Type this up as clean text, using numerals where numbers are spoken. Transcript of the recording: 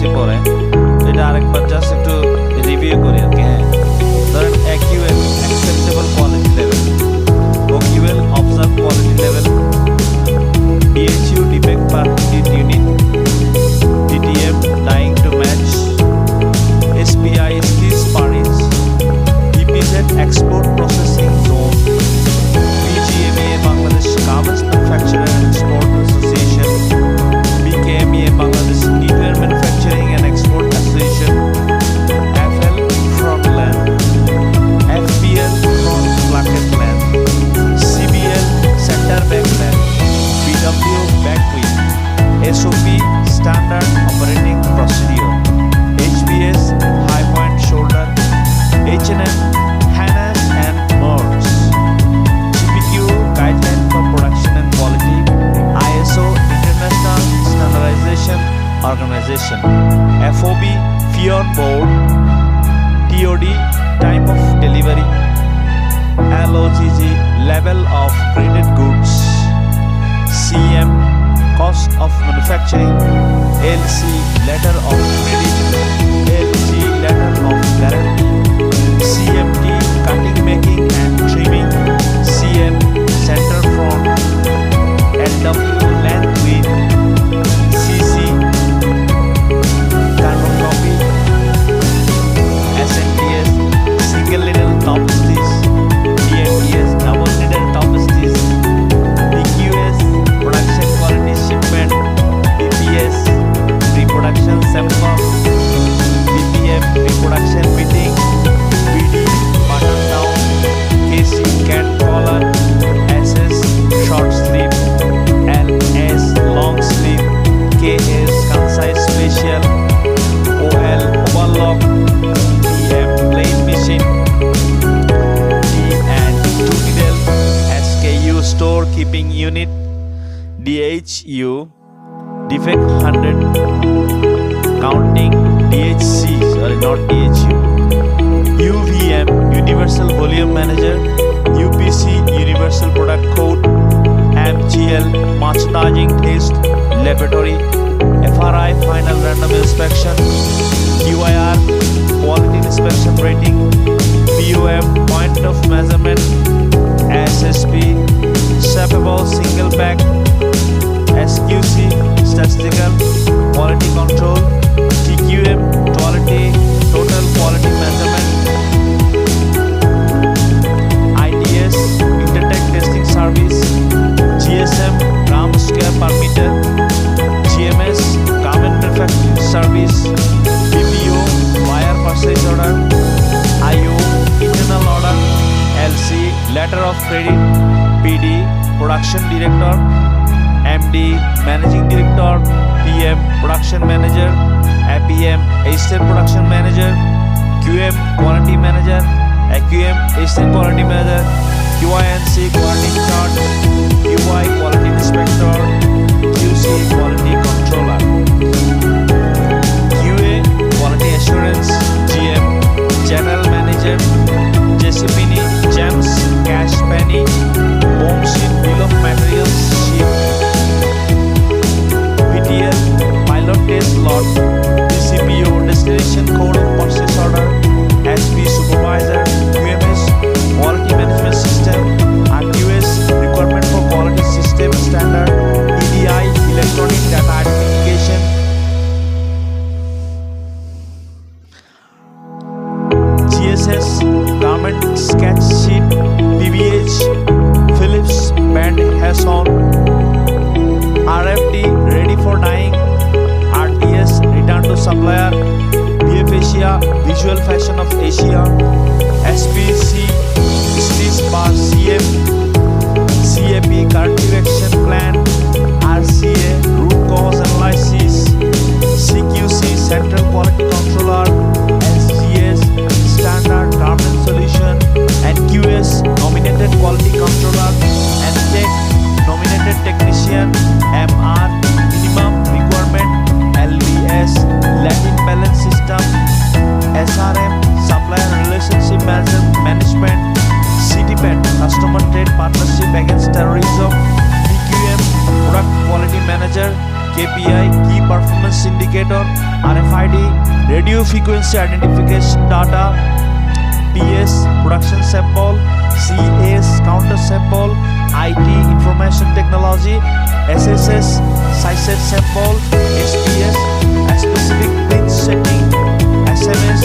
বেশি পড়ে, তো এটা আরেকবার জাস্ট একটু রিভিউ করি আর কি। হ্যাঁ, ধরেন AQL acceptable quality level, OQL observe quality level, DHU defect per unit, DTM dyeing to match, SPI stitch per inch, EPZ export processing zone, BGMEA Bangladesh garments manufacturer and export association, BKMEA Bangladesh knitwear manufacturing and export association, FL front land, FPL front placket land, CBL centre back land, BW back with, SOP standard operating procedure, HBS high point shoulder, H&M Hannes and Merz, GPQ guideline for production and quality, ISO International Standardization Organization, FOB fee on board, TOD time of delivery, LOGG level of graded goods, CM cost of manufacturing, LC letter of credit, LC letter of guarantee, CMT cutting, making and trimming, CM center front, LW length width, CC carbon SNTS single needle top stitch, DNTS double needle top stitch, BQS production quality shipment, BPS reproduction sample, BPM reproduction fitting, BD button down, KC cat collar, SS short sleeve, LS long sleeve, KS concise special, OL overlock, DM plain machine, D and 2 needle SKU store keeping unit, DHU defect 100 counting, DHC sorry not DHU, UVM Universal Volume Manager, UPC Universal Product Code, MGL Merchandising Test Laboratory, FRI Final Random Inspection, QIR Quality Inspection Rating, POM Point of Measurement, SSP Shippable Single Pack, SQC Statistical Quality Control, TQM Total Quality Measurement, ITS Intertech Testing Service, GSM gram square per meter, GMS Garment Manufacturing Service, BPO Wire Purchase Order, IO Internal Order, LC Letter of Credit, PD Production Director, MD Managing Director, PM Production Manager, APM Assistant Production Manager, QM Quality Manager, AQM Assistant Quality Manager, QINC Quality Chart, QI Quality Inspector, QC Quality Controller, QA Quality Assurance, GM General Manager, JCPenney Gems Cash Penny, Home Sheet Bill of Materials Sheet, PTL Pilot Test Lot, DCPO Destination Code of Purchase Order, SP Supervisor, QMS Quality Management System, RQS Requirement for Quality System Standard, EDI Electronic Data Identification, GSS Garment Sketch Sheet, PVH Philips Band Hasson, RFD Ready for Dyeing, RTS Return to Supplier, BF Asia Visual Fashion of Asia, SPC Stitch Bar CF, CAP Corrective Action Plan, RCA Root Cause Analysis, CQC Central Quality Controller, SGS Standard Garment Solution, and QS Nominated Quality Controller, and Tech Nominated Technician, MR Minimum Requirement, LBS Latin Balance System, SRM Supplier Relationship Management, CTPAT Customer Trade Partnership Against Terrorism, PQM Product Quality Manager, KPI, Key Performance Indicator, RFID, Radio Frequency Identification Data, PS, Production Sample, CS, Counter Sample, IT, Information Technology, SSS, Siset Sample, SPS, Specific Print Setting, SMS,